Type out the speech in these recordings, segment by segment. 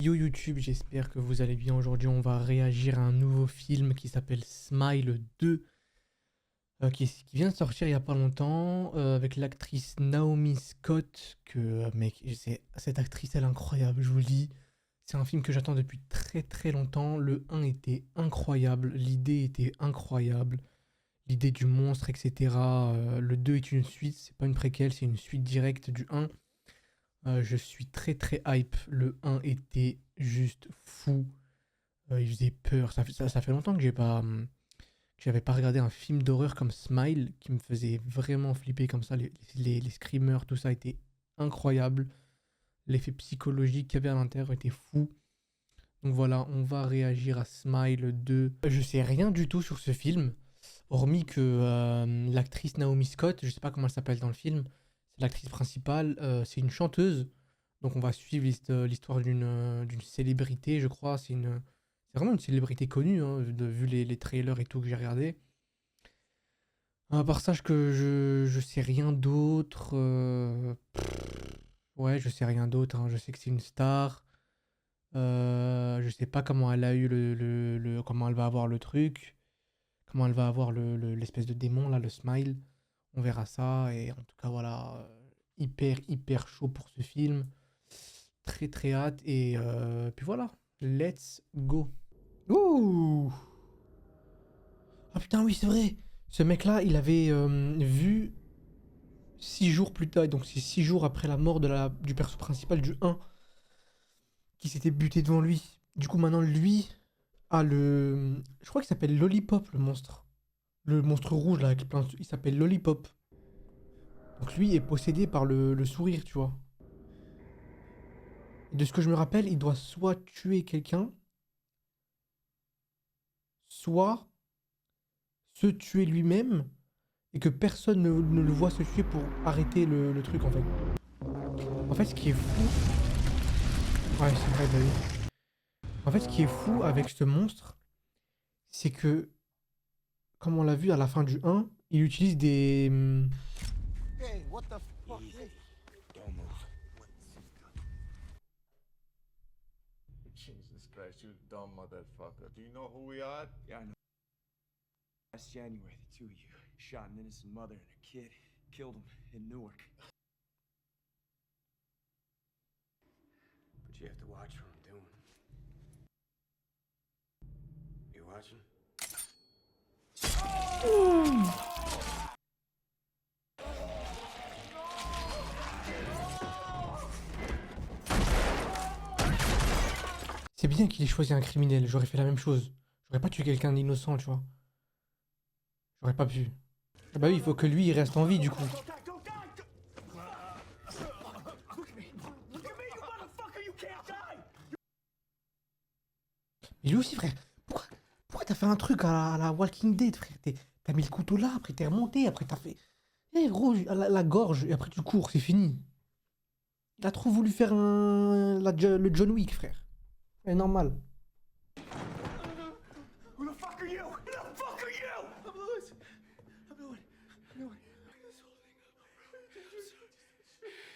Yo YouTube, j'espère que vous allez bien. Aujourd'hui, on va réagir à un nouveau film qui s'appelle Smile 2, qui vient de sortir il y a pas longtemps, avec l'actrice Naomi Scott, mec, cette actrice, elle est incroyable, je vous le dis. C'est un film que j'attends depuis très très longtemps. Le 1 était incroyable, l'idée était incroyable, l'idée du monstre, etc. Le 2 est une suite, c'est pas une préquelle, c'est une suite directe du 1. Je suis très très hype. Le 1 était juste fou. Il faisait peur. Ça fait longtemps que j'avais pas regardé un film d'horreur comme Smile qui me faisait vraiment flipper comme ça. Les screamers, tout ça était incroyable. L'effet psychologique qu'il y avait à l'intérieur était fou. Donc voilà, on va réagir à Smile 2. Je sais rien du tout sur ce film, hormis que l'actrice Naomi Scott, je sais pas comment elle s'appelle dans le film, c'est l'actrice principale, c'est une chanteuse. Donc on va suivre l'histoire d'une célébrité, je crois. C'est vraiment une célébrité connue, hein, vu les trailers et tout que j'ai regardé. À part ça, je sais rien d'autre. Ouais, je sais rien d'autre, hein. Je sais que c'est une star. Je sais pas comment elle a eu comment elle va avoir le truc. Comment elle va avoir l'espèce de démon là, le smile. On verra ça. Et en tout cas, voilà, hyper chaud pour ce film. Très très hâte. Et puis voilà, let's go. Ouh! Ah putain, oui, c'est vrai. Ce mec-là, il avait vu 6 jours plus tard. Donc c'est 6 jours après la mort du perso principal du 1 qui s'était buté devant lui. Du coup, maintenant, lui a le. Je crois qu'il s'appelle Lollipop, le monstre. Le monstre rouge là, avec il s'appelle Lollipop. Donc lui est possédé par le sourire, tu vois. Et de ce que je me rappelle, il doit soit tuer quelqu'un, soit se tuer lui-même, et que personne ne le voit se tuer pour arrêter le truc en fait. En fait, ce qui est fou. Ouais, c'est vrai, bah oui. En fait, ce qui est fou avec ce monstre, c'est que, comme on l'a vu à la fin du 1, il utilise des. Hey, what the fuck? Don't move. Jesus Christ, you dumb motherfucker. Do you know who we are? Yeah, I know. Last January, the two of you shot an innocent mother and a kid, killed them in Newark. But you have to watch what I'm doing. You watching? C'est bien qu'il ait choisi un criminel, j'aurais fait la même chose. J'aurais pas tué quelqu'un d'innocent, tu vois. J'aurais pas pu. Ah bah oui, il faut que lui, il reste en vie, du coup. Mais lui aussi, frère, pourquoi t'as fait un truc à la Walking Dead, frère? T'as mis le couteau là, après t'es remonté, après t'as fait... Eh gros, à la gorge, et après tu cours, c'est fini. Il a trop voulu faire le John Wick, frère. C'est normal. Who the fuck are you? Who the fuck are you? I'm Lewis. I'm doing. I'm doing. This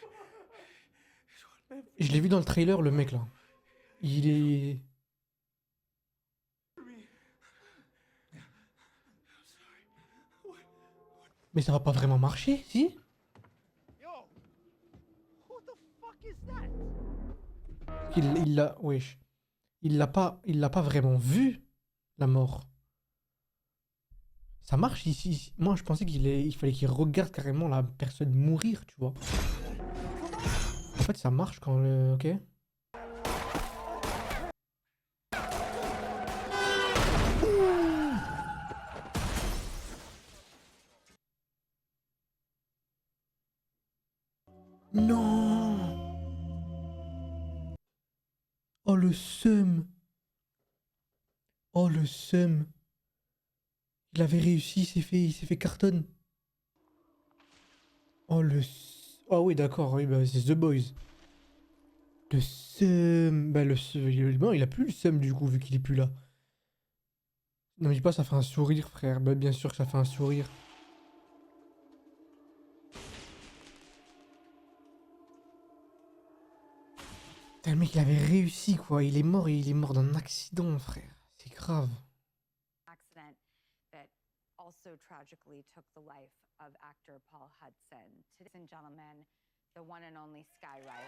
whole thing up. Je l'ai vu dans le trailer, le mec là. Il est... Mais ça va pas vraiment marcher, si? Yo, who the fuck is that? Il l'a... Wesh. Il l'a pas vraiment vu, la mort. Ça marche ici. Moi, je pensais il fallait qu'il regarde carrément la personne mourir, tu vois. En fait, ça marche quand le... Ok. Non! Oh, le seum! Oh, le seum! Il avait réussi, il s'est fait carton. Oh, oh oui, d'accord, oui, bah, c'est The Boys. Le seum. Bah, non, il a plus le seum du coup, vu qu'il est plus là. Non, mais dis pas, ça fait un sourire, frère. Bah, bien sûr que ça fait un sourire. Putain, le mec, il avait réussi, quoi. Il est mort d'un accident, frère. C'est grave. Accident that also tragically took the life of actor Paul Hudson. Ladies and gentlemen, the one and only Sky Riley.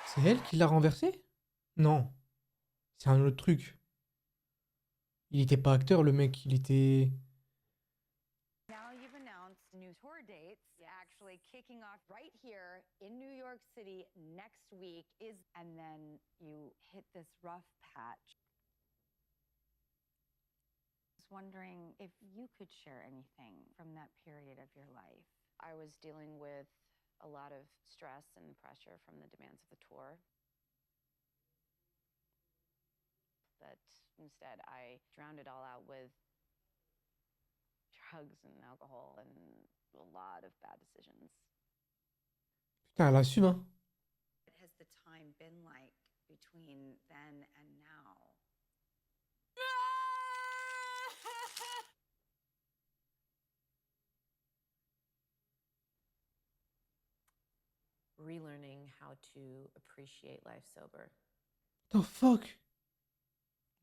C'est elle qui l'a renversé? Non. C'est un autre truc. Il était pas acteur, le mec. Il était... Now you've announced new tour dates. Actually kicking off right here in New York City next week is, and then you hit this rough patch. I was wondering if you could share anything from that period of your life. I was dealing with a lot of stress and pressure from the demands of the tour. That instead I drowned it all out with drugs and alcohol and a lot of bad decisions. Putain, elle assume, hein. What has the time been like between then and now? Relearning how to appreciate life sober. What the fuck?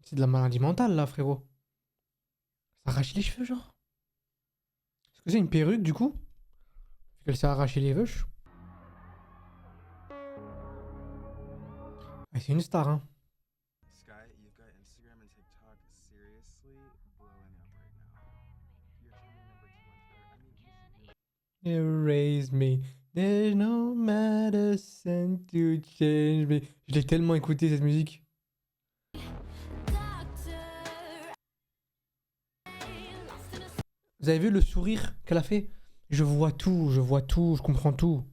C'est de la maladie mentale, là, frérot. Ça arrache les cheveux, genre. Est-ce que c'est une perruque, du coup? Vu qu'elle s'est arraché les veuches. Ouais, c'est une star, hein. Sky, you've got Instagram and TikTok seriously blowing up right now. You're trending number 2 on Twitter. I mean, you should Erase me. There's no medicine to change me. Je l'ai tellement écouté, cette musique. Vous avez vu le sourire qu'elle a fait? Je vois tout, je comprends tout.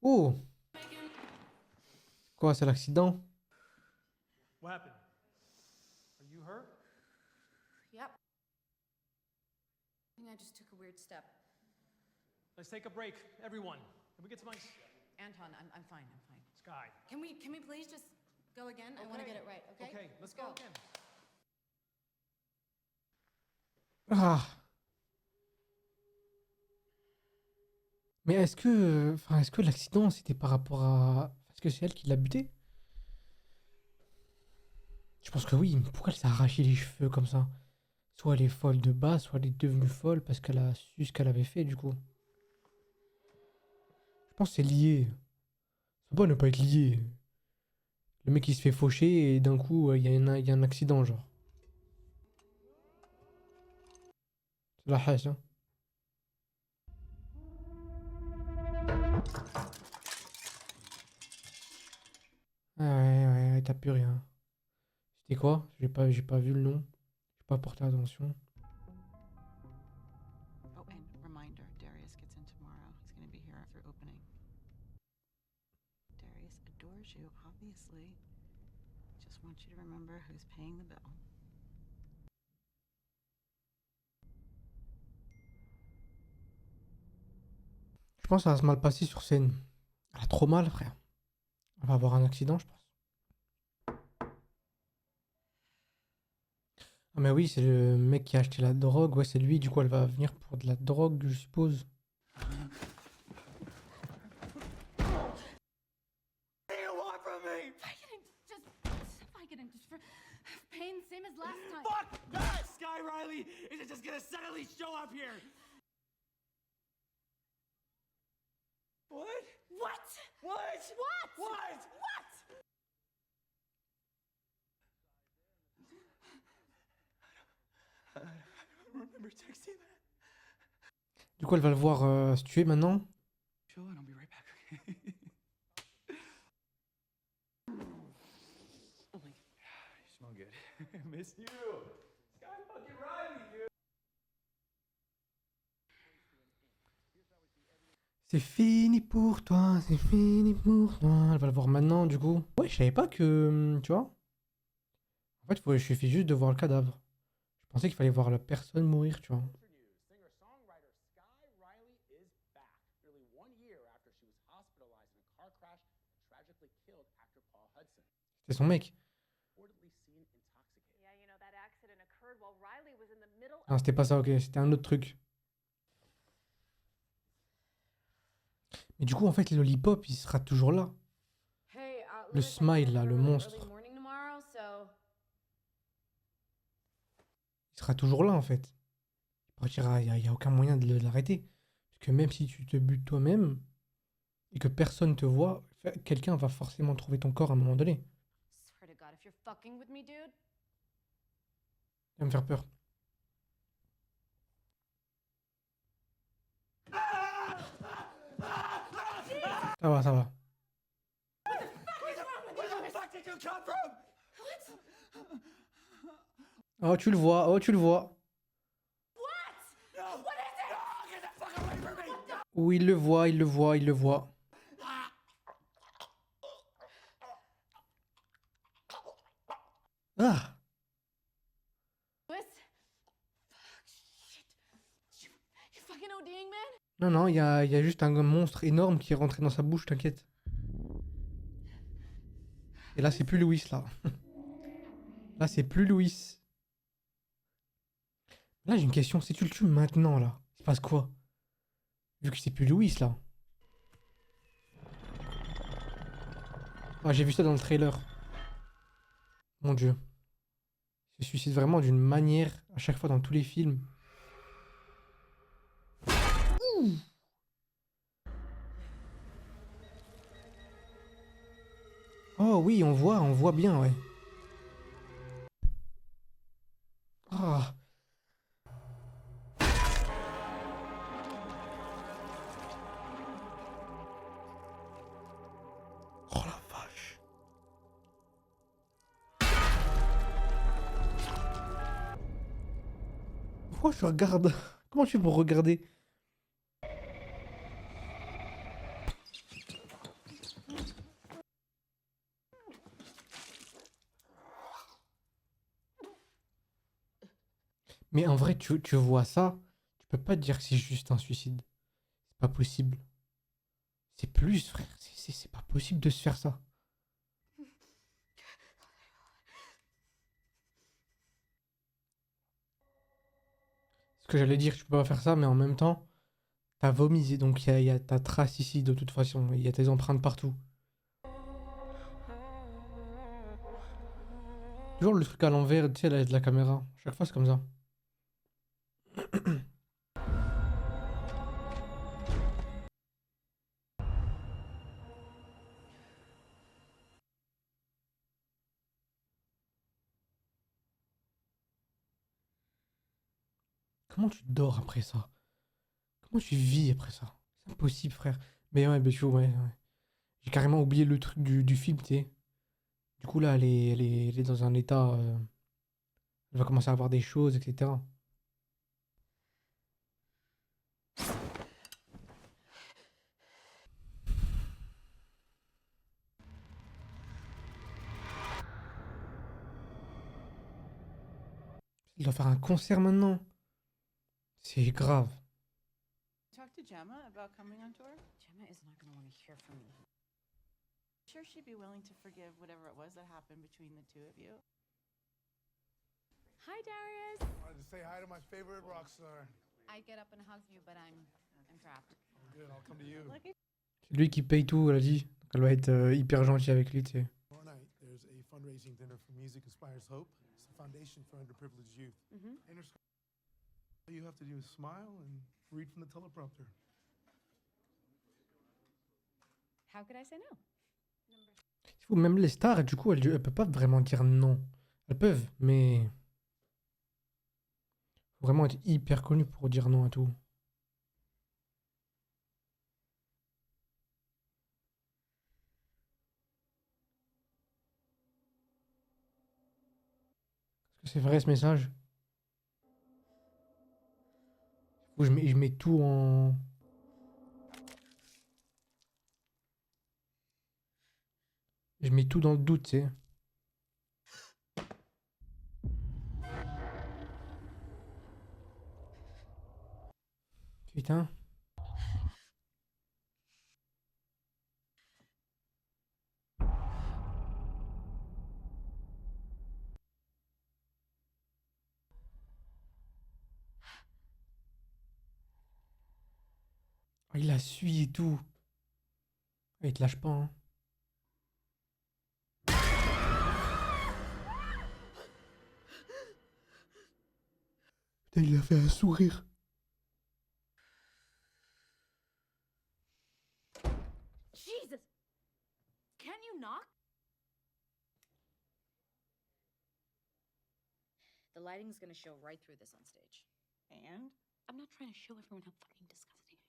Oh! Quoi, c'est l'accident? What happened? Are you hurt? Yep. I think I just took a weird step. Let's take a break, everyone. Can we get some ice? Anton, I'm fine, I'm fine. Sky. Can we please just go again? I want to Okay. get it right, okay? Okay, let's go again. Ah! Mais est-ce que l'accident c'était par rapport à... Est-ce que c'est elle qui l'a buté? Je pense que oui, mais pourquoi elle s'est arraché les cheveux comme ça? Soit elle est folle de base, soit elle est devenue folle parce qu'elle a su ce qu'elle avait fait du coup. Je pense que c'est lié. Ça peut pas ne pas être lié. Le mec il se fait faucher et d'un coup il y a un accident genre. C'est la hache, hein. Ah ouais, t'as plus rien. C'était quoi? J'ai pas vu le nom. J'ai pas porté attention. Oh, and reminder, Darius gets in tomorrow. He's going to be here after opening. Darius adores you, obviously. Just want you to remember who's paying the bill. Je pense que ça va se mal passer sur scène. Elle a trop mal, frère. Elle va avoir un accident, je pense. Ah, mais oui, c'est le mec qui a acheté la drogue. Ouais, c'est lui. Du coup, elle va venir pour de la drogue, je suppose. What do you want from me? Vicodin, just for pain, same as last time. Fuck that! Sky Riley isn't just gonna suddenly show up here. What? What? What? What? What? What? I don't remember texting that. Du coup, elle va le voir se tuer maintenant. Chill and I'll be right back, okay? Oh my You smell good. I miss you. Sky fucking Riley, dude. C'est fini pour toi, c'est fini pour toi. Elle va le voir maintenant, du coup. Ouais, je savais pas que... Tu vois? En fait, il suffit juste de voir le cadavre. Je pensais qu'il fallait voir la personne mourir, tu vois. Singer-songwriter Sky Riley is back, nearly 1 year after she was hospitalized in a car crash that tragically killed actor Paul Hudson. C'est son mec. Reportedly seen intoxicated. Yeah, you know, that accident occurred while Riley was in the middle Ah, c'était pas ça, ok. C'était un autre truc. Mais du coup, en fait, le lollipop, il sera toujours là. Hey, Le Lewis, I got smile, up là, for le a really monstre. early morning tomorrow, so Il sera toujours là, en fait. Il partira, il y a aucun moyen de l'arrêter. Parce que même si tu te butes toi-même et que personne te voit, quelqu'un va forcément trouver ton corps à un moment donné. swear to God, if you're fucking with me, dude. Il va me faire peur. Ça va, ça va. Oh, tu le vois, oh, tu le vois. Oui, il le voit, il le voit, il le voit. Ah! Lewis? Fuck, shit. You fucking ODing, man? Non, non, il y a juste un monstre énorme qui est rentré dans sa bouche, t'inquiète. Et là, c'est plus Louis, là. Là, c'est plus Louis. Là, j'ai une question. Si tu le tues maintenant, là, il se passe quoi? Vu que c'est plus Louis, là. Ah, j'ai vu ça dans le trailer. Mon Dieu. Il se suicide vraiment d'une manière, à chaque fois dans tous les films. Ouh. Oh oui, on voit bien, ouais. Ah. Oh la vache. Pourquoi je regarde? Comment tu fais pour regarder? Mais en vrai, tu vois ça, tu peux pas te dire que c'est juste un suicide. C'est pas possible. C'est plus, frère. C'est pas possible de se faire ça. Ce que j'allais dire, tu peux pas faire ça, mais en même temps, t'as vomi, donc il y a ta trace ici, de toute façon. Il y a tes empreintes partout. Toujours le truc à l'envers, tu sais, de la caméra. Chaque fois, c'est comme ça. Comment tu dors après ça? Comment tu vis après ça? C'est impossible, frère. Mais ouais, Béchou, ouais, ouais. J'ai carrément oublié le truc du film, tu sais. Du coup, là, elle est dans un état. Elle va commencer à avoir des choses, etc. Il doit faire un concert maintenant. C'est grave. Talk to Gemma about coming on tour? Gemma is not going to want to hear from me. Sure, she'd be willing to forgive whatever it was that happened between the two of you. Hi, Darius. Wanted to say hi to my favorite rock star. I get up and hug you, but I'm trapped. Good, I'll come to you. Look at C'est lui qui paye tout, elle a dit. Donc elle va être hyper gentille avec lui, tu sais. Tomorrow night, there's a fundraising dinner for Music Inspires Hope. It's a foundation for underprivileged youth. All you have to do is smile and read from the teleprompter. How could I say no? C'est fou, même les stars, du coup, elles peuvent pas vraiment dire non. Elles peuvent, mais. Faut vraiment être hyper connu pour dire non à tout. Est-ce que c'est vrai ce message? Ou je mets tout en. Je mets tout dans le doute, tu sais. Putain. Ah, il a suivi et tout. Il te lâche pas, hein. Putain, il a fait un sourire. Jesus! Can you knock? The lighting's gonna show right through this on stage. And I'm not trying to show everyone how fucking disgusting I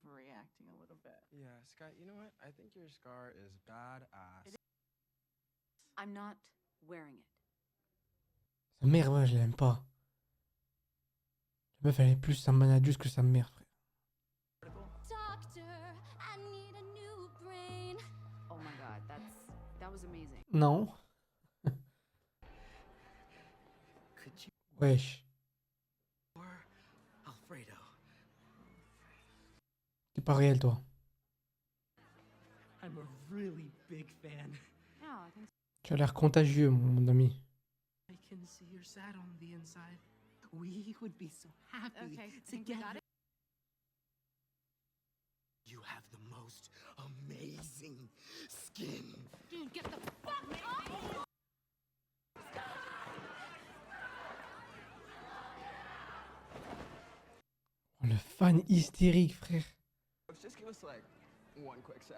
am. reacting a little bit. Yeah, Sky, you know what? I think your scar is badass. I'm not wearing it. Sa mère, ouais, je l'aime pas. La meuf, elle est plus sa manageuse que sa mère, frère. Doctor, I need a new brain. Oh my god, that was amazing. Non. Could you Wesh. or Alfredo? T'es pas réel, toi. I'm a really big fan. No, I think Tu as l'air contagieux, mon ami. I can see you're sad on the inside. We would be so happy Okay, I think we got together. it. You have the most amazing skin. Dude, get the fuck off! Oh, le fan hystérique, frère. Just give us like one quick sec.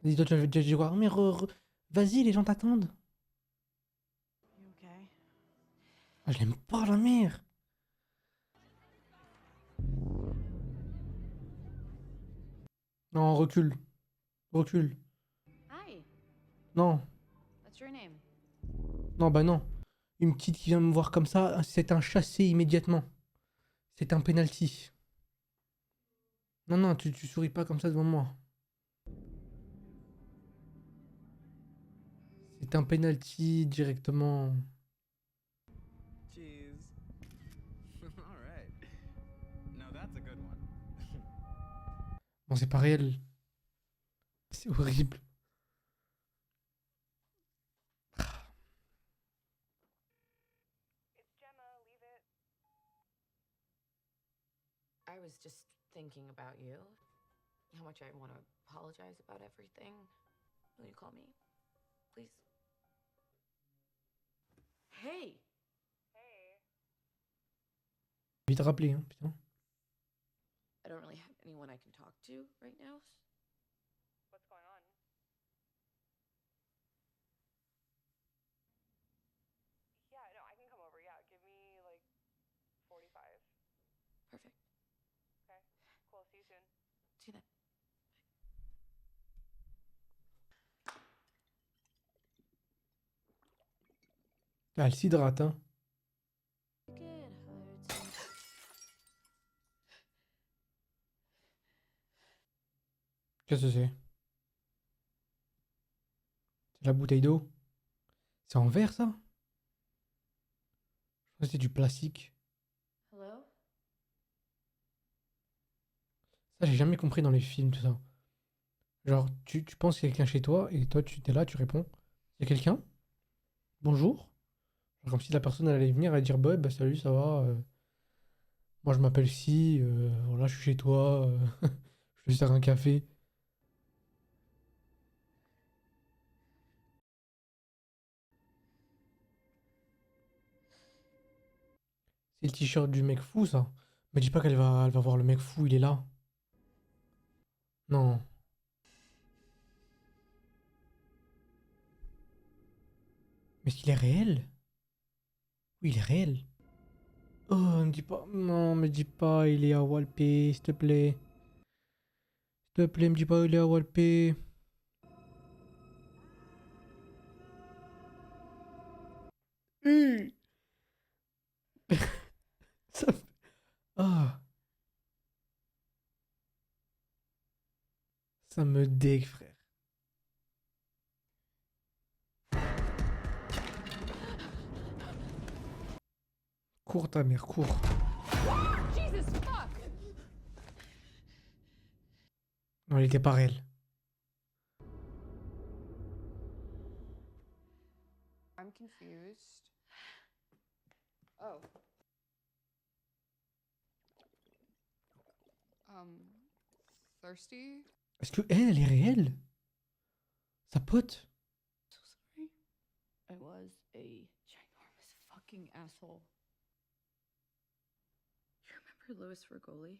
Vas-y, toi, tu vas dire quoi? Mais vas-y, les gens t'attendent. You okay? Ah, je l'aime pas, la mère. Non, recule. Recule. Hi, Non. what's your name? Non, bah non. Une petite qui vient me voir comme ça, c'est un chassé immédiatement. C'est un penalty. Non, non, tu souris pas comme ça devant moi. C'est un penalty directement. Cheese. Alright. Now that's a good one. Bon, c'est pas réel. C'est horrible. I was just thinking about you. How much I want to apologize about everything. Will you call me? Please? Hey! Vite rappeler, hein, putain. I don't really have anyone I can talk to right now. What's going on? Yeah, no, I can come over. Yeah, give me like 45. Perfect. Okay, cool. See you soon. See you then. Ah, elle s'hydrate, hein. Get hired soon. Qu'est-ce que c'est? C'est la bouteille d'eau? C'est en verre, ça? Je crois que c'est du plastique. Hello? Ça, j'ai jamais compris dans les films, tout ça. Genre, tu penses qu'il y a quelqu'un chez toi, et toi, tu t'es là, tu réponds. Il y a quelqu'un? Bonjour? Genre, comme si la personne elle allait venir et dire, bah, salut, ça va? Moi, je m'appelle Si, voilà, je suis chez toi, je te sers un café. C'est le t-shirt du mec fou, ça. Me dis pas elle va voir le mec fou, il est là. Non. Mais est-ce qu'il est réel? Oui, il est réel. Oh, me dis pas. Non, me dis pas, il est à Walpé, s'il te plaît. S'il te plaît, me dis pas, il est à Walpé. Ça me- Ah. Ça me dégue, frère. Cours ta mère, cours. Jesus fuck! Non, il était pas réel. I'm confused. Oh. Thirsty? Est-ce que elle est réelle? Sa pote? So sorry. I was a ginormous fucking asshole. You remember Louis Rigoli?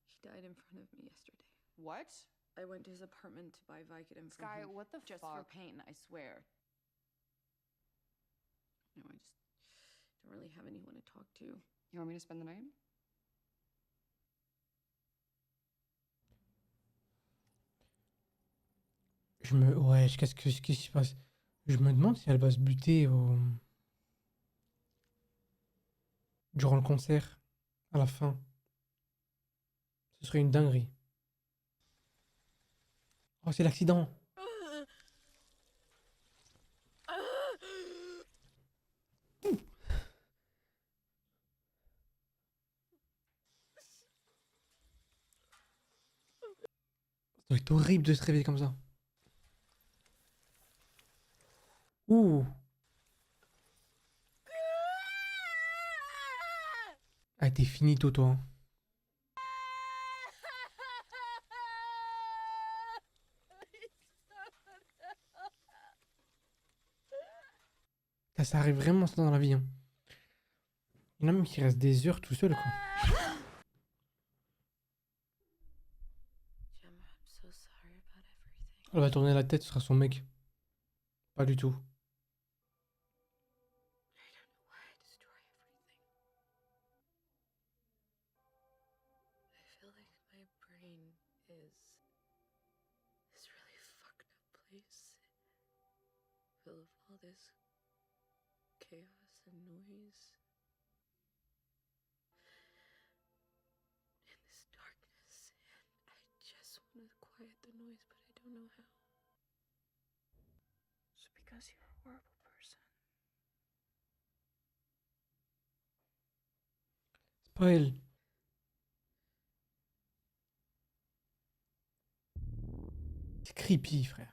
He died in front of me yesterday. What? I went to his apartment to buy Vicodin for Sky, him. what the Just fuck? for pain, I swear. No, I just don't really have anyone to talk to. You want me to spend the night? Ouais, qu'est-ce qui se passe? Je me demande si elle va se buter durant le concert, à la fin. Ce serait une dinguerie. Oh, c'est l'accident! Ça doit être horrible de se réveiller comme ça. Ouh! Ah, t'es finito, toi. Hein. Ça arrive vraiment ça dans la vie. Hein. Il y en a même qui restent des heures tout seul, quoi. Elle va tourner la tête, ce sera son mec. Pas du tout. Full of all this chaos and noise. And this darkness, and I just want to quiet the noise, but I don't know how. It's because you're a horrible person. C'est pas elle. C'est creepy, frère.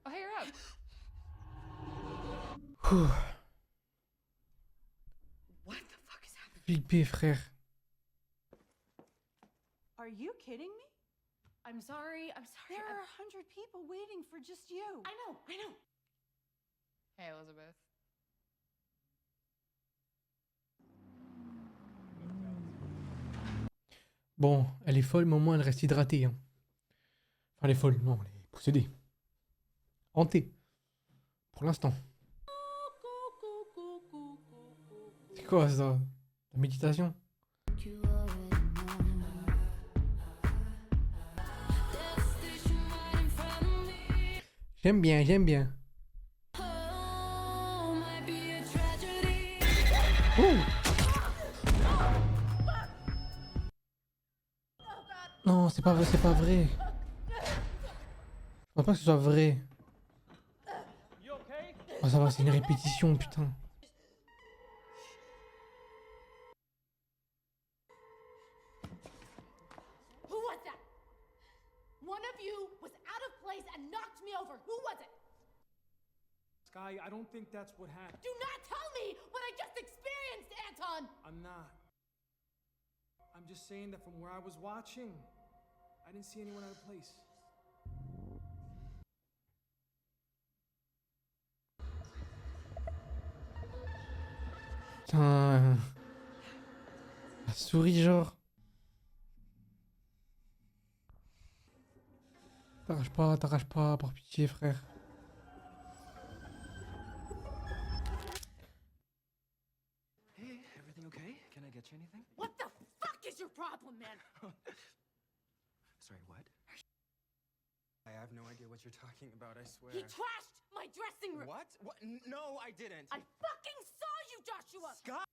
Oh, hey, you're up. Ouh. What the fuck is happening? Flippé, frère. Are you kidding me? I'm sorry. There are 100 people waiting for just you. I know. Hey, Elizabeth. Bon, elle est folle, mais au moins elle reste hydratée. Hein. Enfin, elle est folle, non, elle est possédée. Hantée. Pour l'instant. C'est quoi ça? La méditation? J'aime bien, j'aime bien. Ouh. Non, c'est pas vrai, c'est pas vrai. Je pense pas que ce soit vrai. Oh, ça va, c'est une répétition, putain. Who was that? One of you was out of place and knocked me over. Who was it? Sky, I don't think that's what happened. Do not tell me what I just experienced, Anton! I'm not. I'm just saying that from where I was watching, I didn't see anyone out of place. Putain. La souris, genre. T'arrache pas, par pitié, frère. Hey, everything okay? Can I get you anything? What the fuck is your problem, man? Sorry, what? I have no idea what you're talking about, I swear. He trashed my dressing room! What? What? No, I didn't. I fucking saw you, Joshua! Scott!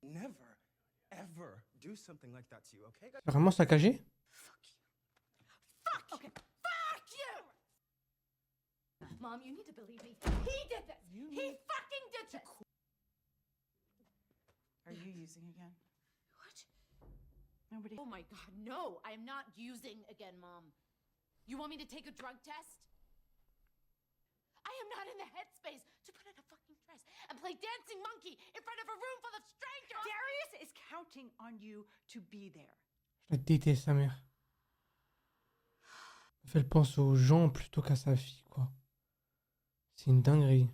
Never, ever do something like that to you, okay? C'est vraiment saccagé? Fuck! Okay, fuck you! Mom, you need to believe me. He did this! He fucking did this! Are you using again? What? Nobody. Oh my god, no! I am not using again, Mom. You want me to take a drug test? I am not in the headspace to put on a fucking dress and play dancing monkey in front of a room full of strangers. Darius is counting on you to be there. Je la déteste, sa mère. Elle pense aux gens plutôt qu'à sa fille, quoi. C'est une dinguerie.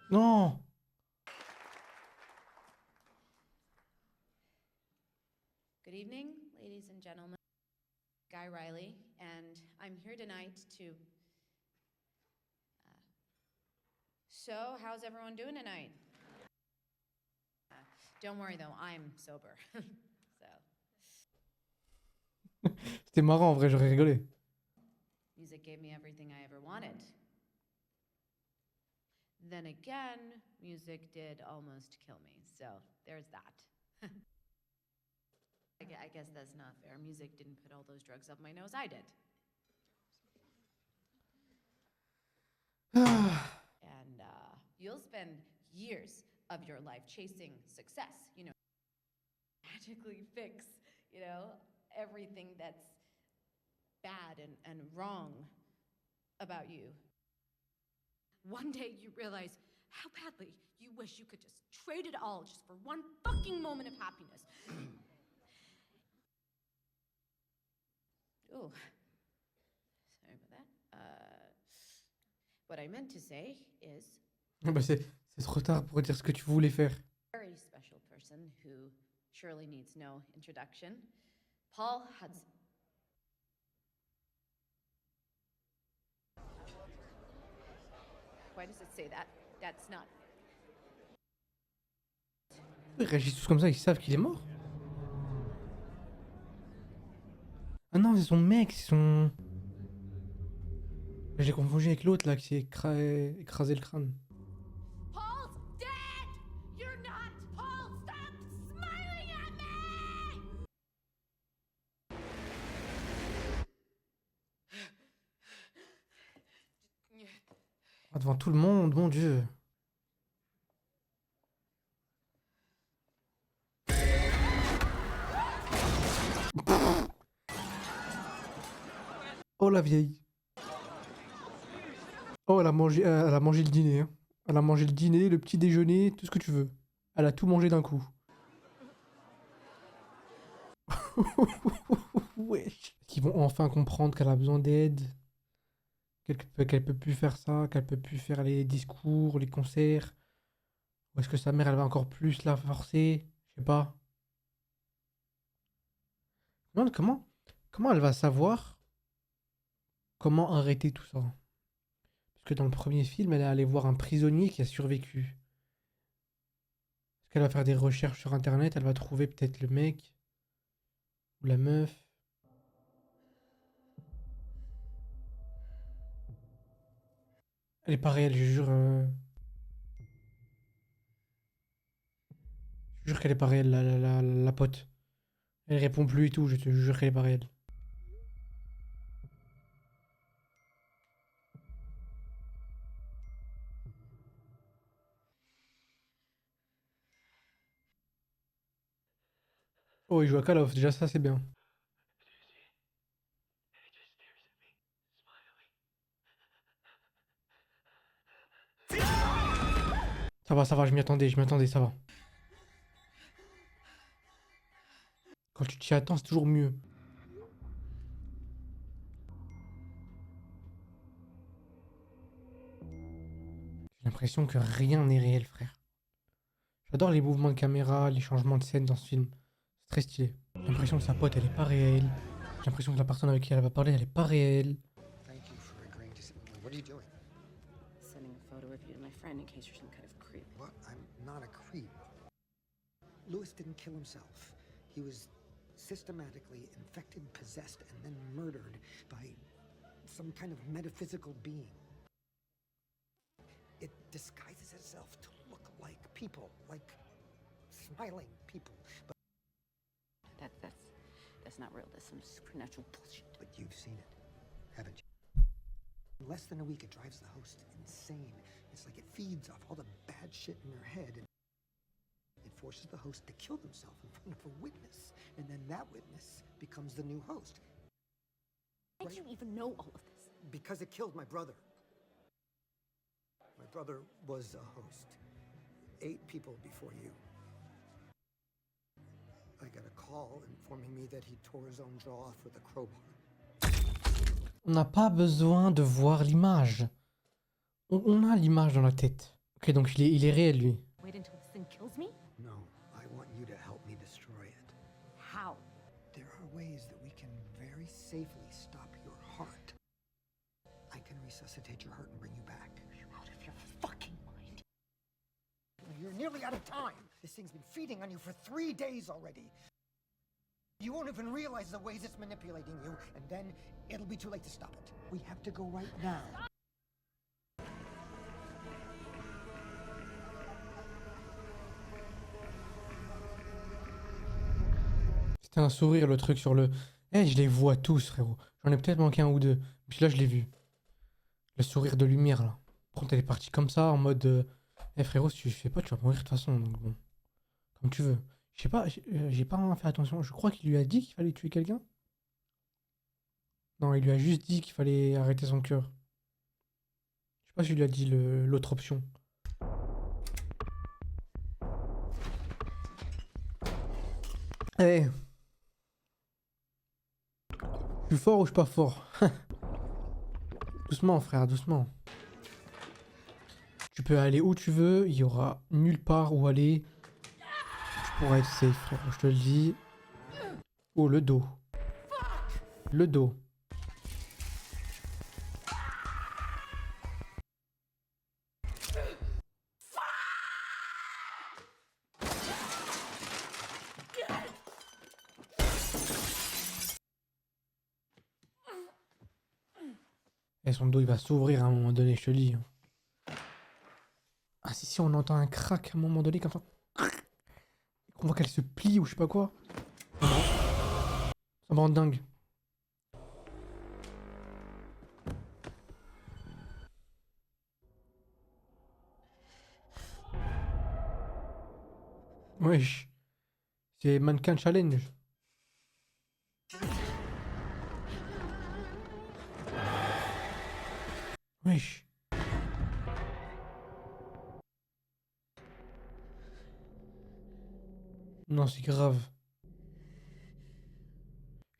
Non! Good evening, ladies and gentlemen. Guy Riley, and I'm here tonight to. So, how's everyone doing tonight? Don't worry though, I'm sober. So. C'était marrant en vrai, j'aurais rigolé. Music gave me everything I ever wanted. Then again, music did almost kill me, so there's that. I guess that's not fair. Music didn't put all those drugs up my nose, I did. And you'll spend years of your life chasing success, you know, magically fix, you know, everything that's bad and wrong about you. One day you realize how badly you wish you could just trade it all just for one fucking moment of happiness. Oh, sorry about that. What I meant to say is Ah bah c'est trop tard pour dire ce que tu voulais faire. very special person who surely needs no introduction. Paul Hudson. Why does it say that? That's not. Ils réagissent tous comme ça, ils savent qu'il est mort. Ah non, c'est son mec, c'est son... J'ai confondu avec l'autre là qui s'est écrasé le crâne. Paul's dead! You're not Paul! Stop smiling at me! Ah, devant tout le monde, mon Dieu. Oh la vieille. Oh, elle a mangé le dîner. Hein. Elle a mangé le dîner, le petit déjeuner, tout ce que tu veux. Elle a tout mangé d'un coup. Wesh. Ils vont enfin comprendre qu'elle a besoin d'aide. Qu'elle peut plus faire ça, qu'elle peut plus faire les discours, les concerts. Ou est-ce que sa mère, elle va encore plus la forcer? Je sais pas. Je me demande comment elle va savoir comment arrêter tout ça. Parce que dans le premier film, elle est allée voir un prisonnier qui a survécu. Est-ce qu'elle va faire des recherches sur internet? Elle va trouver peut-être le mec ou la meuf. Elle est pas réelle, je jure. Je jure qu'elle est pas réelle, la pote. Elle répond plus et tout, je te jure qu'elle est pas réelle. Oh, il joue à Call of, déjà ça c'est bien. Ça va, je m'y attendais, ça va. Quand tu t'y attends, c'est toujours mieux. J'ai l'impression que rien n'est réel, frère. J'adore les mouvements de caméra, les changements de scène dans ce film. C'est très stylé. J'ai l'impression que sa pote, elle est pas réelle. J'ai l'impression que la personne avec qui elle va parler, elle est pas réelle. Thank you for agreeing to sit with me. What are you doing? Sending a photo of you to my friend in case you're some kind of creep. What? I'm not a creep. Lewis didn't kill himself. He was systematically infected, possessed, and then murdered by some kind of metaphysical being. It disguises itself to look like people, like smiling people. But That's not real. That's some supernatural bullshit. But you've seen it, haven't you? In less than a week, it drives the host insane. It's like it feeds off all the bad shit in her head, and it forces the host to kill themselves in front of a witness, and then that witness becomes the new host. How did you even know all of this? Because it killed my brother. My brother was a host. 8 people before you. I got a call informing me that he tore his own jaw off with a crowbar. On n'a pas besoin de voir l'image. On a l'image dans la tête. Ok, donc il est réel, lui. Wait until this thing kills me? No, I want you to help me destroy it. How? There are ways that we can very safely stop your heart. I can resuscitate your heart and bring you back. Are you out of your fucking mind? You're nearly out of time. This thing's been feeding on you for 3 days already. You won't even realize the ways it's manipulating you, and then it'll be too late to stop it. We have to go right now. C'était un sourire, le truc sur le... Eh, je les vois tous, frérot. J'en ai peut-être manqué un ou deux. Puis là, je l'ai vu. Le sourire de lumière, là. Par contre, elle est partie comme ça, en mode... Eh, frérot, si tu fais pas, tu vas mourir de toute façon. Donc bon. Comme tu veux. Je sais pas, j'ai pas fait attention. Je crois qu'il lui a dit qu'il fallait tuer quelqu'un. Non, il lui a juste dit qu'il fallait arrêter son cœur. Je sais pas s'il lui a dit l'autre option. Eh. Je suis fort ou je suis pas fort? Doucement, frère, doucement. Tu peux aller où tu veux, il y aura nulle part où aller. Tu pourras être safe, frère, je te le dis. Oh, le dos. Le dos. Et son dos, il va s'ouvrir à un moment donné, je te le dis. Ah, si, on entend un crack à un moment donné, comme ça. On voit qu'elle se plie ou je sais pas quoi. Ça me rend dingue. Wesh. C'est Mannequin Challenge. Wesh. Non, c'est grave.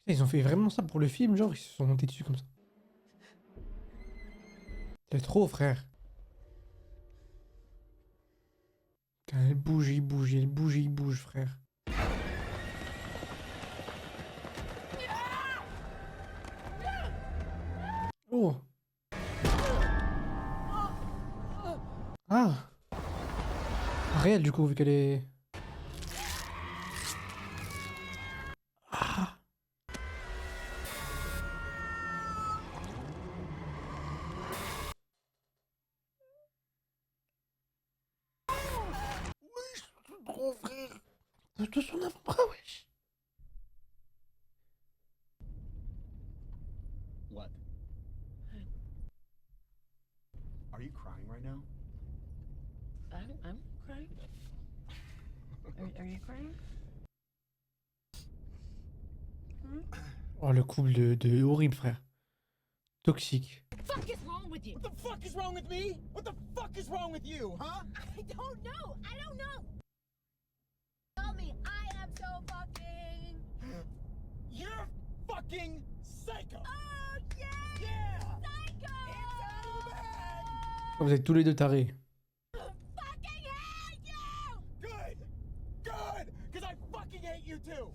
Ils ont fait vraiment ça pour le film, genre, ils se sont montés dessus comme ça. C'est trop, frère. Putain, elle bouge, il bouge, elle bouge, il bouge, frère. Oh. Ah. Réel, du coup, vu qu'elle est... Ah. Wesh, c'est trop, frère. De son avant-bras, wesh. What? Are you crying right now? I'm crying. Are you crying? Oh, le couple de horrible, frère. Toxique. What the fuck is wrong with you? What the fuck is wrong with me? What the fuck is wrong with you, huh? I don't know. I don't know. Tell me I am so fucking. You're fucking psycho! Oh yeah! Yeah! Psycho! It's out of the bag! Vous êtes tous les deux tarés. Fucking hate you! Good! Good! Because I fucking hate you too!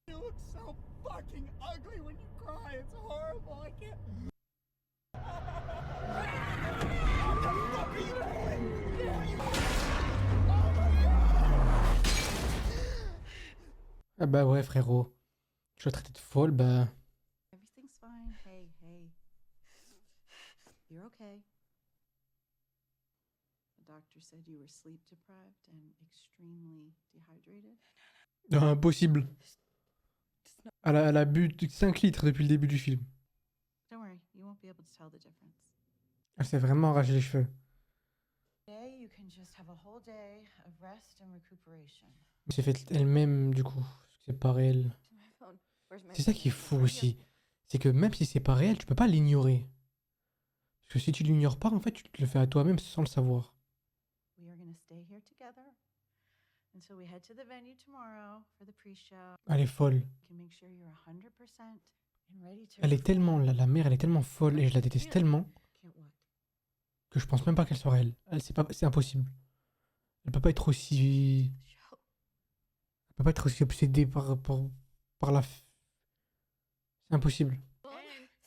You look so fucking ugly when you cry. It's horrible. I can't. What the fuck are you doing? Oh my god! Ah bah ouais, frérot. Je suis traité de folle, bah... Everything's fine. Hey, hey. You're okay. The doctor said you were sleep deprived and extremely dehydrated. Impossible. Elle a bu 5 litres depuis le début du film. Don't worry, you won't be able to tell the difference. Elle s'est vraiment arraché les cheveux. Today, you can just have a whole day of rest and recuperation. C'est fait elle-même, du coup. C'est pas réel. C'est ça qui est fou aussi. C'est que même si c'est pas réel, tu peux pas l'ignorer. Parce que si tu l'ignores pas, en fait, tu te le fais à toi-même sans le savoir. We are going to stay here together until we head to the venue tomorrow for the pre-show. Elle est folle. You can make sure you're 100% and ready to. Elle est tellement, la mère, elle est tellement folle et je la déteste tellement que je pense même pas qu'elle soit réelle. C'est impossible. Elle peut pas être aussi. Elle peut pas être aussi obsédée par la. C'est impossible.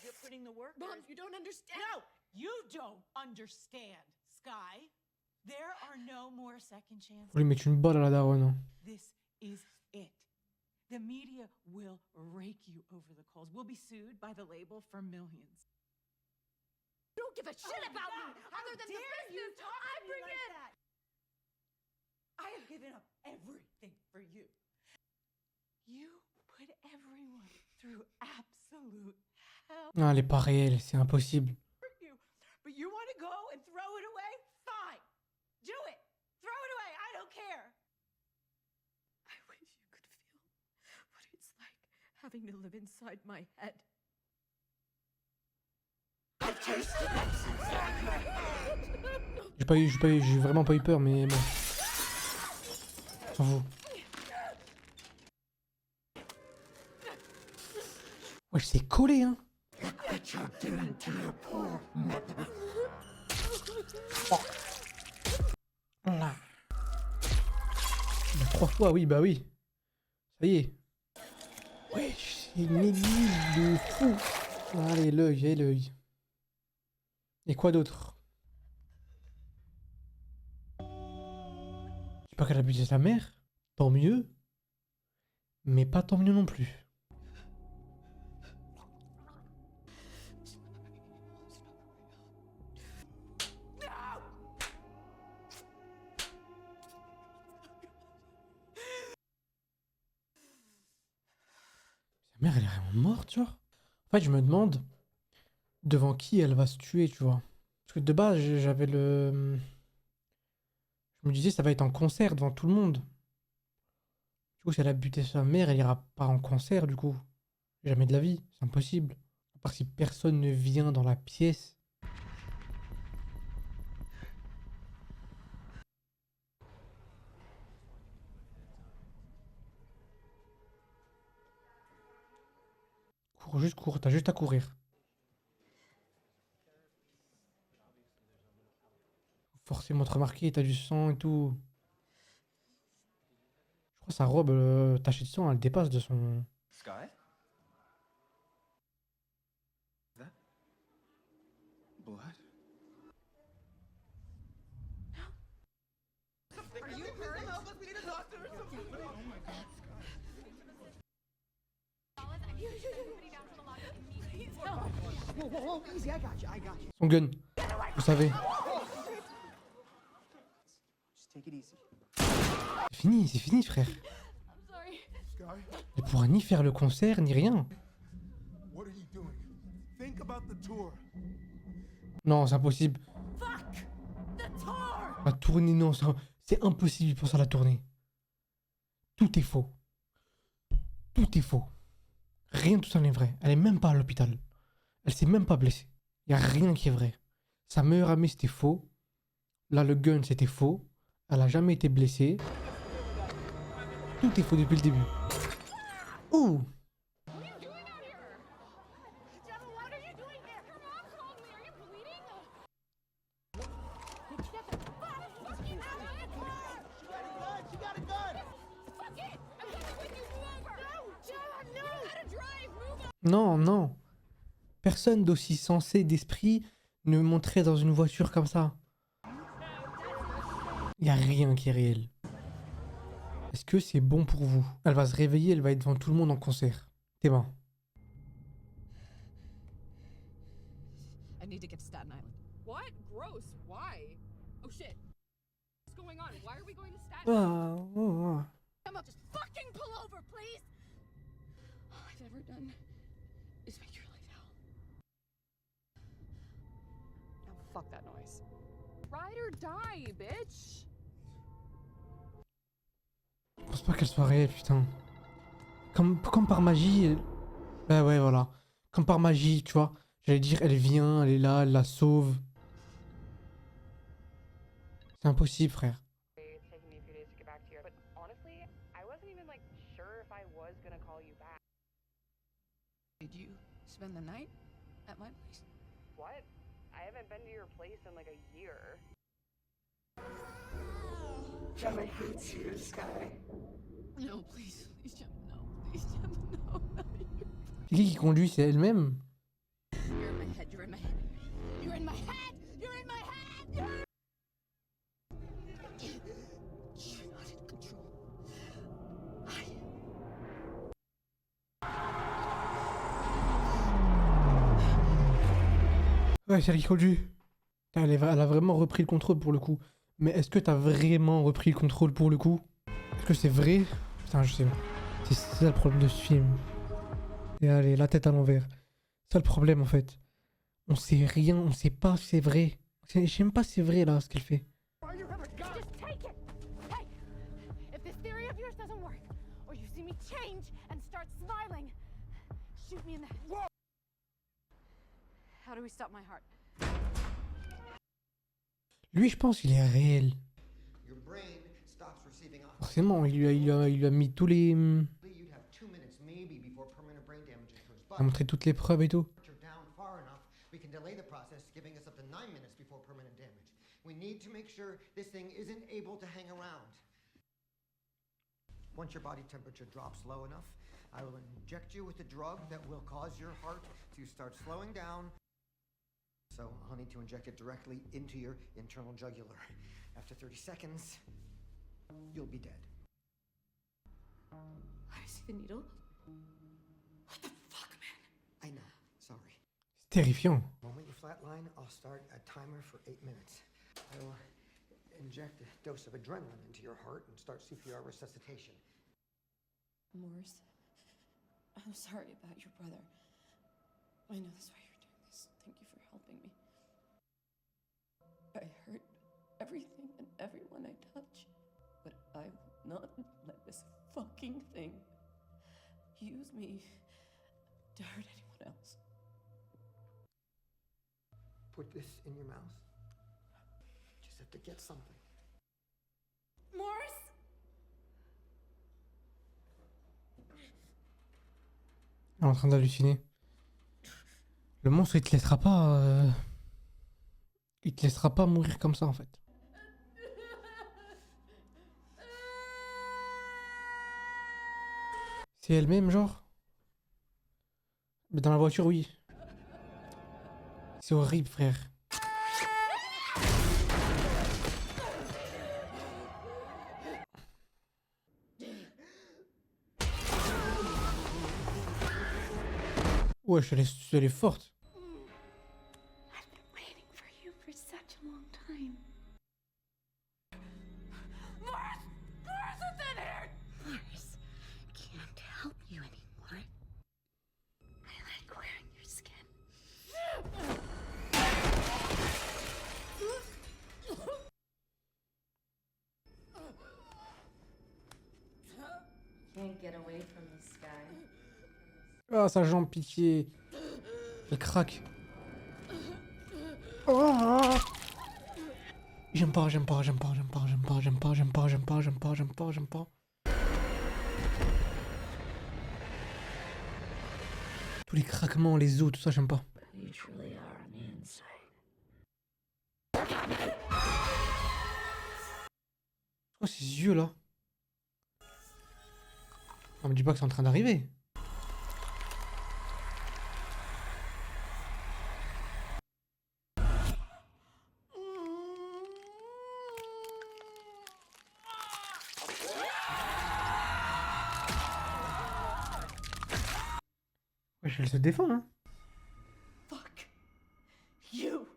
You're putting the work. Mom, you don't understand. No, you don't understand, Sky. There are no more second chances. Faut lui mettre une balle à la daronne. Hein. This is it. The media will rake you over the coals. We'll be sued by the label for millions. You don't give a shit about me other than the business I bring in. I have given up everything for you. You put everyone through absolute hell. Non, elle est pas réelle, c'est impossible. But you want to go and throw it away? Fine. Do it. Throw it away. I don't care. I wish you could feel what it's like having to live inside my head. J'ai vraiment pas eu peur, mais bon. S'en fout. Ouais, c'est collé, hein. Oh. Là. Bah, 3 fois, oui, bah oui. Ça y est. Ouais, c'est une aiguille de fou. Allez, l'œil, et l'œil. Et quoi d'autre? Je sais pas qu'elle a buté sa mère. Tant mieux. Mais pas tant mieux non plus. Sa mère, elle est vraiment morte, tu vois. En fait, je me demande devant qui elle va se tuer, tu vois. Parce que de base, j'avais le... Je me disais, ça va être en concert devant tout le monde. Du coup, si elle a buté sa mère, elle ira pas en concert, du coup. Jamais de la vie, c'est impossible. À part si personne ne vient dans la pièce. Cours, juste cours, t'as juste à courir. Forcément te remarquer, t'as du sang et tout. Je crois que sa robe tachée de sang, elle dépasse de son... Sky? That? Blood? Are you hurt? Help us. We need a doctor or something. Oh my God. Whoa, whoa, whoa, easy, I got you, I got you. Son gun, vous savez. Just take it easy. C'est fini, frère. Sky, Elle pourra ni faire le concert, ni rien. what are you doing? Think about the tour. Non, c'est impossible. Fuck the tour. La tournée, non, c'est impossible pour ça, la tournée. Tout est faux. Tout est faux. Rien de tout ça n'est vrai. Elle est même pas à l'hôpital. Elle s'est même pas blessée. Y a rien qui est vrai. Sa meilleure amie, c'était faux. Là, le gun, c'était faux. Elle a jamais été blessée. Tout est faux depuis le début. Ouh! Non, non. Personne d'aussi sensé d'esprit ne monterait dans une voiture comme ça. Il n'y a rien qui est réel. Est-ce que c'est bon pour vous? Elle va se réveiller, elle va être devant tout le monde en concert. Tes mains. I need to get to Staten Island. What? Gross. Why? Oh shit. What's going on? Why are we going to Staten Ah, oh, oh. Emma, just fucking pull over, please. All I've ever done is make your life hell. Now fuck that noise. ride or die, bitch. Je pense pas qu'elle soit réelle, putain. Comme par magie. Bah ouais, voilà. Comme par magie, tu vois. J'allais dire, elle vient, elle est là, elle la sauve. C'est impossible, frère. It's taken me a few days to get back to you, but honestly, I wasn't even like sure if I was gonna call you back. Did you spend the night at my place? What? I haven't been to your place in like a year. Gemma hates you, Sky. No, please, please, Gemma, no. Please, Gemma, no. C'est qui conduit? C'est elle-même? You're in my head, you're in my head. You're in my head! You're in my head! You're not in control. Ouais, c'est elle qui conduit. Elle a vraiment repris le contrôle pour le coup. Mais est-ce que t'as vraiment repris le contrôle pour le coup? Est-ce que c'est vrai? Putain, je sais pas. C'est ça le problème de ce film. Et allez, la tête à l'envers. C'est ça le problème en fait. On sait rien, on sait pas si c'est vrai. Je sais même pas si c'est vrai là ce qu'elle fait. Just take it. Hey, if this theory of yours doesn't work, or you see me change and start smiling, shoot me in the head. How do we stop my heart? Lui, je pense qu'il est réel. Your brain stops receiving oxygen. Forcément, il lui a mis tous les. You'd have 2 minutes maybe before permanent brain damage occurs. Il a montré toutes les preuves et tout. You're down far enough, we can delay the process, giving us up to 9 minutes before permanent damage. We need to make sure this thing isn't able to hang around. Once your body temperature drops low enough, I will inject you with a drug that will cause your heart to start slowing down. So I'll need to inject it directly into your internal jugular. After 30 seconds, you'll be dead. I see the needle. What the fuck, man? I know, sorry. C'est terrifiant. The moment you flatline, I'll start a timer for 8 minutes. I will inject a dose of adrenaline into your heart and start CPR resuscitation. Morris, I'm sorry about your brother. I know that's why you're doing this. Thank you for helping me. I hurt everything and everyone I touch, but I will not let this fucking thing use me to hurt anyone else. Put this in your mouth. Just have to get something. Morris? Elle est en train d'halluciner. Le monstre, il te laissera pas. Il te laissera pas mourir comme ça en fait. C'est elle-même, genre? Mais dans la voiture, oui. C'est horrible, frère. Wesh, elle est forte. I've been waiting for you for such a long time. Morris! Morris is in here! Morris, can't help you anymore. I like wearing your skin. Can't get away from the sky. Ah, sa jambe piquée. Elle craque. Oh, j'aime pas. Tous les craquements, les os, tout ça, j'aime pas. You truly are on the inside. C'est quoi ces yeux là? On me dit pas que c'est en train d'arriver. Wesh, elle se défend, hein. Fuck you.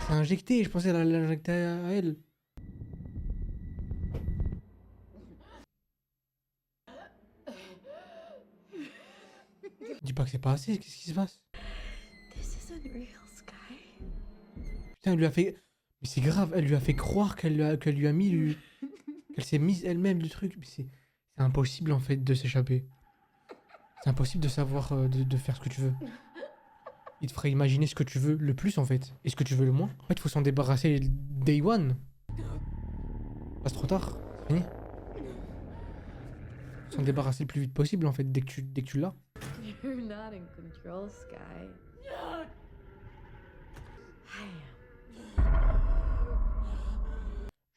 C'est injecté, je pensais qu'elle l'injecter à elle. Dis pas que c'est pas assez, qu'est-ce qui se passe? real, Sky? Putain, elle lui a fait... Mais c'est grave, elle lui a fait croire qu'elle lui a mis... qu'elle s'est mise elle-même du truc. Mais c'est impossible, en fait, de s'échapper. C'est impossible de savoir, de faire ce que tu veux. Il te ferait imaginer ce que tu veux le plus, en fait. Et ce que tu veux le moins. En fait, il faut s'en débarrasser day one. Pas trop tard. C'est fini. S'en débarrasser le plus vite possible, en fait, dès que tu l'as. You're not in control, Sky.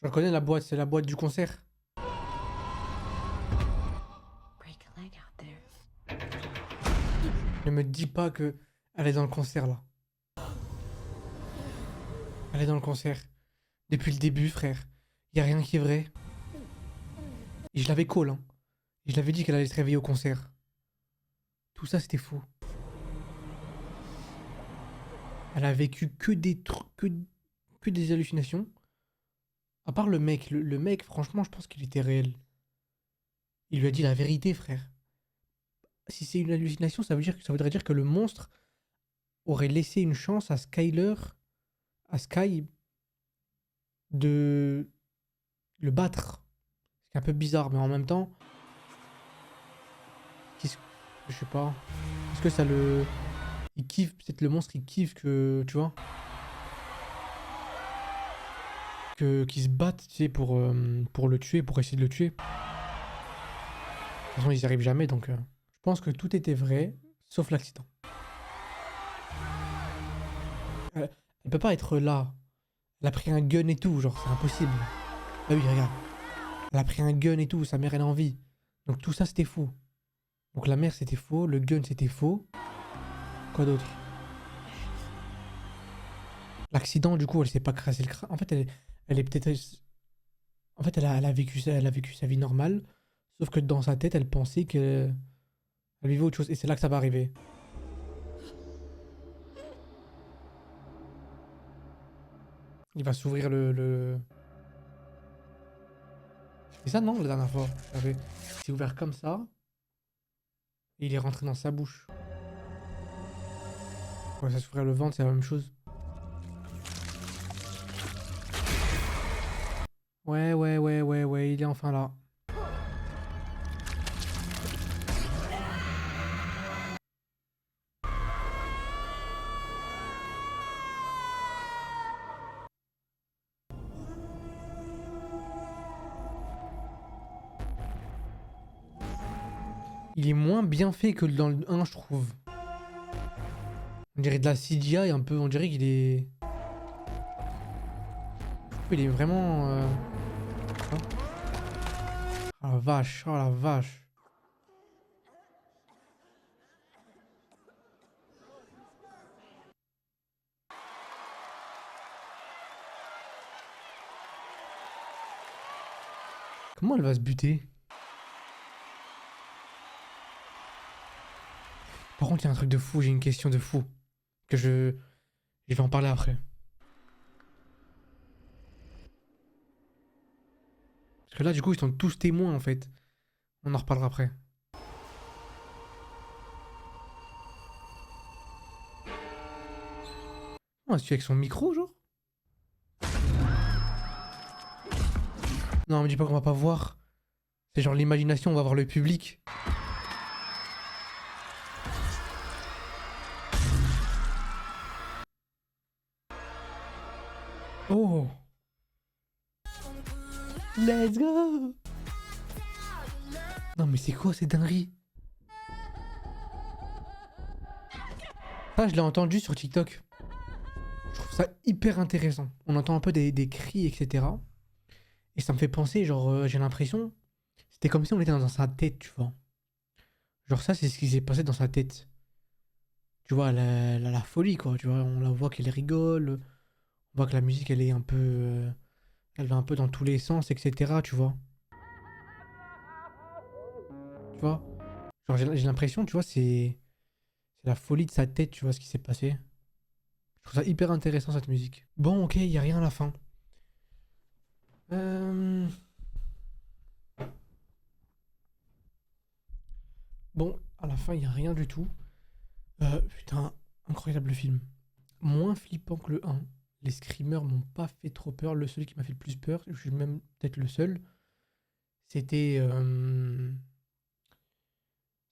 Je reconnais la boîte, c'est la boîte du concert. Break a leg out there. Ne me dis pas que elle est dans le concert, là. Elle est dans le concert. Depuis le début, frère. Y a rien qui est vrai. Et je l'avais call, hein. Et je l'avais dit qu'elle allait se réveiller au concert. Tout ça, c'était faux. Elle a vécu que des trucs, que des hallucinations. À part le mec. Le mec, franchement, je pense qu'il était réel. Il lui a dit la vérité, frère. Si c'est une hallucination, ça voudrait dire que le monstre aurait laissé une chance à Skyler, à Sky, de le battre. C'est un peu bizarre, mais en même temps, je sais pas. Est-ce que ça le... Il kiffe, peut-être le monstre, il kiffe que, tu vois, qu'ils se battent, tu sais, pour le tuer, pour essayer de le tuer. De toute façon, ils n'y arrivent jamais, donc... Je pense que tout était vrai, sauf l'accident. Elle peut pas être là. Elle a pris un gun et tout, genre, c'est impossible. Bah oui, regarde. Elle a pris un gun et tout, sa mère, elle a envie. Donc tout ça, c'était faux. Donc la mère, c'était faux, le gun, c'était faux. Quoi d'autre? L'accident, du coup, elle s'est pas crassé le crâne. En fait, elle est peut-être... En fait, elle a vécu sa vie normale. Sauf que dans sa tête, elle pensait que... Elle vivait autre chose. Et c'est là que ça va arriver. Il va s'ouvrir le... C'est ça, non, la dernière fois? Il s'est ouvert comme ça. Et il est rentré dans sa bouche. Ouais, ça s'ouvrir le ventre, c'est la même chose. Ouais, il est enfin là. Il est moins bien fait que dans le 1, je trouve. On dirait de la CGI un peu, on dirait qu'il est... Il est vraiment... Oh la vache, oh la vache. Comment elle va se buter? Par contre, il y a un truc de fou, j'ai une question de fou. Que je vais en parler après. Parce que là, du coup, ils sont tous témoins, en fait. On en reparlera après. Oh, est-ce avec son micro, genre? Non, me dis pas qu'on va pas voir. C'est genre l'imagination, on va voir le public. Oh! Let's go! Non mais c'est quoi ces dingueries? Ah, je l'ai entendu sur TikTok. Je trouve ça hyper intéressant. On entend un peu des cris, etc. Et ça me fait penser, genre, j'ai l'impression... C'était comme si on était dans sa tête, tu vois. Genre ça, c'est ce qui s'est passé dans sa tête. Tu vois, la folie, quoi. Tu vois, on la voit qu'elle rigole. On voit que la musique, elle est un peu... elle va un peu dans tous les sens, etc. Tu vois. Tu vois. Genre, j'ai l'impression, tu vois, c'est la folie de sa tête, tu vois, ce qui s'est passé. Je trouve ça hyper intéressant, cette musique. Bon, ok, il n'y a rien à la fin. Bon, à la fin, il n'y a rien du tout. Putain, incroyable film. moins flippant que le 1. Les screamers m'ont pas fait trop peur. Le seul qui m'a fait le plus peur, je suis même peut-être le seul, c'était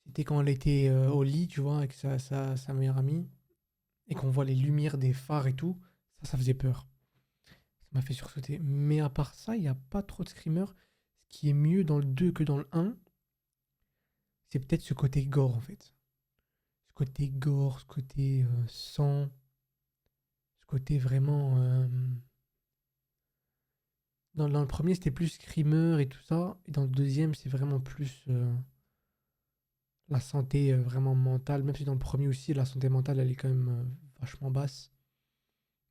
c'était quand elle était au lit, tu vois, avec sa meilleure amie, et qu'on voit les lumières des phares et tout. Ça faisait peur. Ça m'a fait sursauter. Mais à part ça, il n'y a pas trop de screamers. Ce qui est mieux dans le 2 que dans le 1, c'est peut-être ce côté gore, en fait. Ce côté gore, ce côté sang, ce côté vraiment... Dans le premier, c'était plus screamer et tout ça. Et dans le deuxième, c'est vraiment plus la santé vraiment mentale. Même si dans le premier aussi, la santé mentale, elle est quand même vachement basse.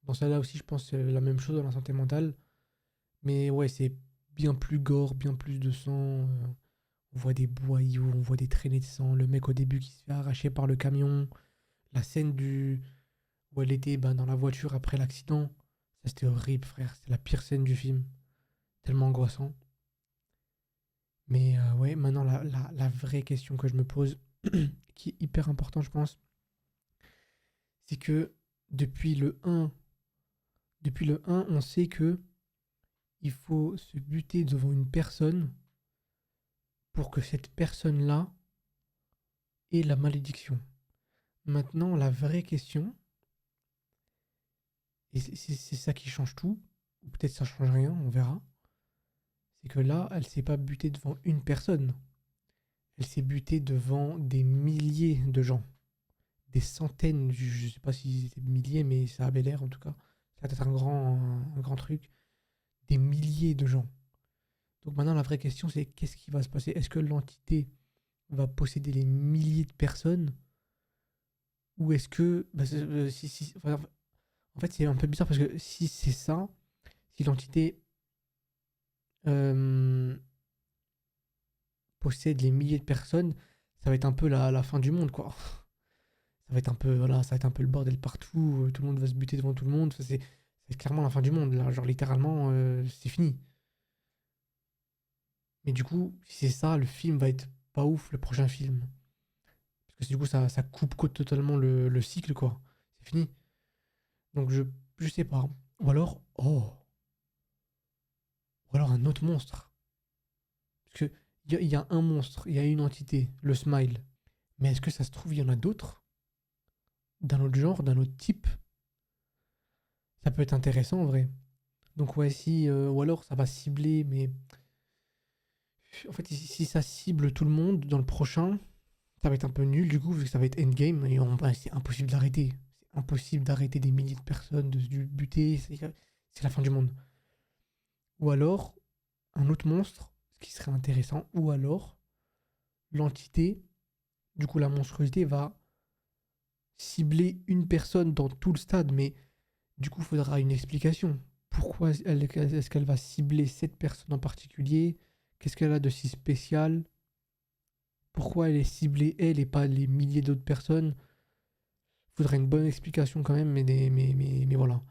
Dans celle-là aussi, je pense que c'est la même chose dans la santé mentale. Mais ouais, c'est bien plus gore, bien plus de sang. On voit des boyaux, on voit des traînées de sang. Le mec au début qui se fait arracher par le camion. La scène où elle était dans la voiture après l'accident. Ça, c'était horrible, frère. C'est la pire scène du film. Tellement angoissant. Mais ouais, maintenant, la vraie question que je me pose, qui est hyper importante, je pense, c'est que depuis le 1, on sait que il faut se buter devant une personne pour que cette personne-là ait la malédiction. Maintenant, la vraie question, et c'est ça qui change tout, ou peut-être ça change rien, on verra, c'est que là, elle s'est pas butée devant une personne. Elle s'est butée devant des milliers de gens. Des centaines, je sais pas si c'était milliers, mais ça avait l'air en tout cas. Ça va être un grand truc. Des milliers de gens. Donc maintenant, la vraie question, c'est qu'est-ce qui va se passer? Est-ce que l'entité va posséder les milliers de personnes? Ou est-ce que... en fait, c'est un peu bizarre parce que si c'est ça, si l'entité possède les milliers de personnes, ça va être un peu la fin du monde, quoi. Ça va être un peu, voilà, ça va être un peu le bordel partout, tout le monde va se buter devant tout le monde, c'est clairement la fin du monde, là, genre littéralement, c'est fini. Mais du coup, si c'est ça, le film va être pas ouf, le prochain film. Parce que du coup, ça coupe totalement le cycle, quoi. C'est fini. Donc je sais pas. Ou alors, ou alors un autre monstre. Parce que il y a un monstre, il y a une entité, le Smile. Mais est-ce que ça se trouve, il y en a d'autres? D'un autre genre, d'un autre type? Ça peut être intéressant en vrai. Donc ouais, si... ou alors ça va cibler, mais... En fait, si ça cible tout le monde dans le prochain, ça va être un peu nul du coup, vu que ça va être endgame, et c'est impossible d'arrêter. C'est impossible d'arrêter des milliers de personnes, de se buter, c'est la fin du monde. Ou alors, un autre monstre, ce qui serait intéressant, ou alors, l'entité, du coup la monstruosité va cibler une personne dans tout le stade, mais du coup il faudra une explication. Pourquoi est-ce qu'elle va cibler cette personne en particulier? Qu'est-ce qu'elle a de si spécial? Pourquoi elle est ciblée elle et pas les milliers d'autres personnes? Il faudrait une bonne explication quand même, mais voilà.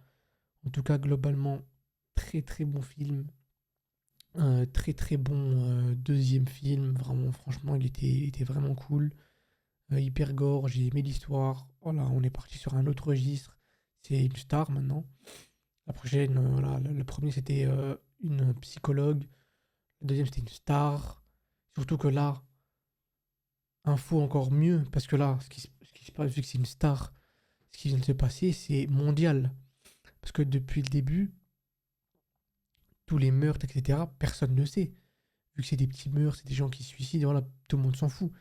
En tout cas, globalement, très très bon film. Très très bon deuxième film. Vraiment, franchement, il était vraiment cool. Hyper gore, j'ai aimé l'histoire. Voilà, on est parti sur un autre registre. C'est une star maintenant. La prochaine, voilà, le premier c'était une psychologue. Le deuxième c'était une star. Surtout que là, info encore mieux, parce que là, ce qui se passe, vu que c'est une star, ce qui vient de se passer, c'est mondial. Parce que depuis le début, tous les meurtres, etc., personne ne sait. Vu que c'est des petits meurtres, c'est des gens qui se suicident, voilà, tout le monde s'en fout.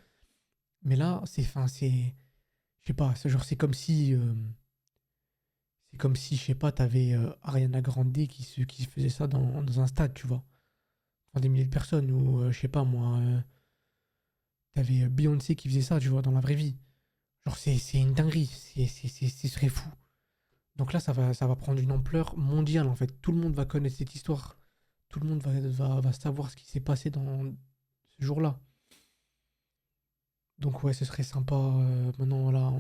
Mais là, je sais pas, c'est comme si, je sais pas, t'avais Ariana Grande qui faisait ça dans un stade, tu vois. Enfin, des milliers de personnes, ou je sais pas moi, t'avais Beyoncé qui faisait ça, tu vois, dans la vraie vie. Genre, c'est une dinguerie, ce serait fou. Donc là, ça va prendre une ampleur mondiale, en fait. Tout le monde va connaître cette histoire. Tout le monde va savoir ce qui s'est passé dans ce jour-là. Donc ouais, ce serait sympa, maintenant, voilà,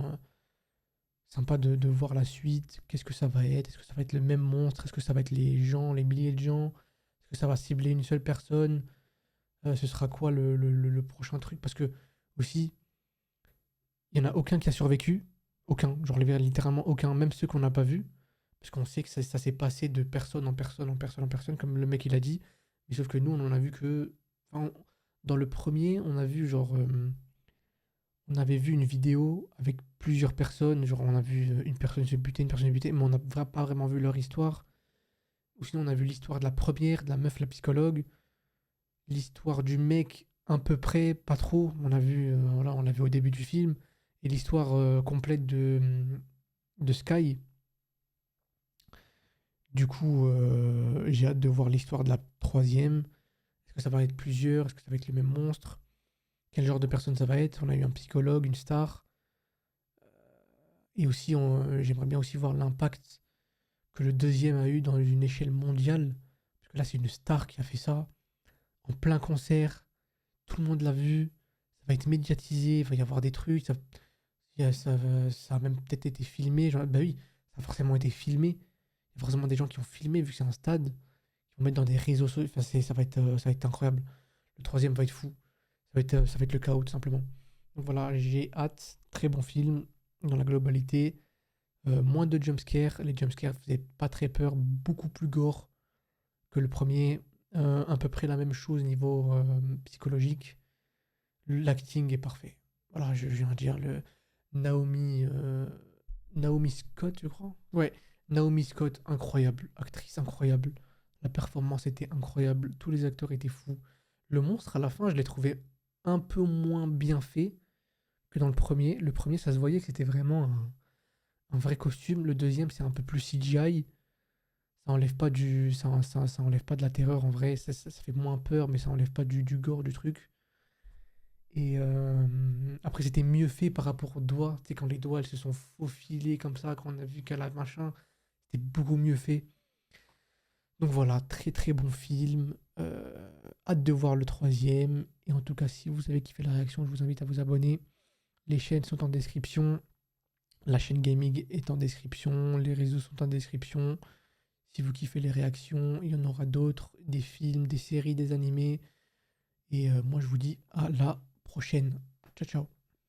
sympa de voir la suite. Qu'est-ce que ça va être? Est-ce que ça va être le même monstre? Est-ce que ça va être les gens, les milliers de gens? Est-ce que ça va cibler une seule personne? Ce sera quoi le prochain truc? Parce que, aussi, il n'y en a aucun qui a survécu. Aucun. Genre, littéralement aucun. Même ceux qu'on n'a pas vus. Parce qu'on sait que ça s'est passé de personne en personne en personne en personne, comme le mec il a dit. Mais sauf que nous, on en a vu que. Enfin, dans le premier, on a vu genre. On avait vu une vidéo avec plusieurs personnes. Genre, on a vu une personne se buter, une personne se buter. Mais on n'a pas vraiment vu leur histoire. Ou sinon, on a vu l'histoire de la première, de la meuf, la psychologue. L'histoire du mec, à peu près, pas trop. On a vu, voilà, on l'a vu au début du film. Et l'histoire complète de Sky. Du coup, j'ai hâte de voir l'histoire de la troisième. Est-ce que ça va être plusieurs? Est-ce que ça va être le même monstre? Quel genre de personne ça va être? On a eu un psychologue, une star. Et aussi, j'aimerais bien aussi voir l'impact que le deuxième a eu dans une échelle mondiale. Parce que là, c'est une star qui a fait ça. En plein concert. Tout le monde l'a vu. Ça va être médiatisé. Il va y avoir des trucs. Ça a même peut-être été filmé. Genre, bah oui, ça a forcément été filmé. Il y a forcément des gens qui ont filmé, vu que c'est un stade. Qui vont mettre dans des réseaux sociaux. Enfin, ça va être incroyable. Le troisième va être fou. Ça va être le chaos, tout simplement. Donc voilà, j'ai hâte. Très bon film dans la globalité. Moins de jumpscares. Les jumpscares faisaient pas très peur. Beaucoup plus gore que le premier. À peu près la même chose niveau psychologique. L'acting est parfait. Voilà, je viens de dire le Naomi Scott, je crois. Ouais, Naomi Scott, incroyable. Actrice incroyable. La performance était incroyable. Tous les acteurs étaient fous. Le monstre, à la fin, je l'ai trouvé un peu moins bien fait que dans le premier. Le premier, ça se voyait que c'était vraiment un vrai costume. Le deuxième, c'est un peu plus CGI. Ça enlève pas ça enlève pas de la terreur en vrai. Ça fait moins peur, mais ça enlève pas du gore du truc. Et après, c'était mieux fait par rapport aux doigts. Tu sais, quand les doigts elles se sont faufilés comme ça, quand on a vu qu'elle a machin, c'était beaucoup mieux fait. Donc voilà, très très bon film. Hâte de voir le troisième. Et en tout cas, si vous avez kiffé la réaction, je vous invite à vous abonner. Les chaînes sont en description. La chaîne gaming est en description. Les réseaux sont en description. Si vous kiffez les réactions, il y en aura d'autres. Des films, des séries, des animés. Et moi, je vous dis à la prochaine. Ciao, ciao.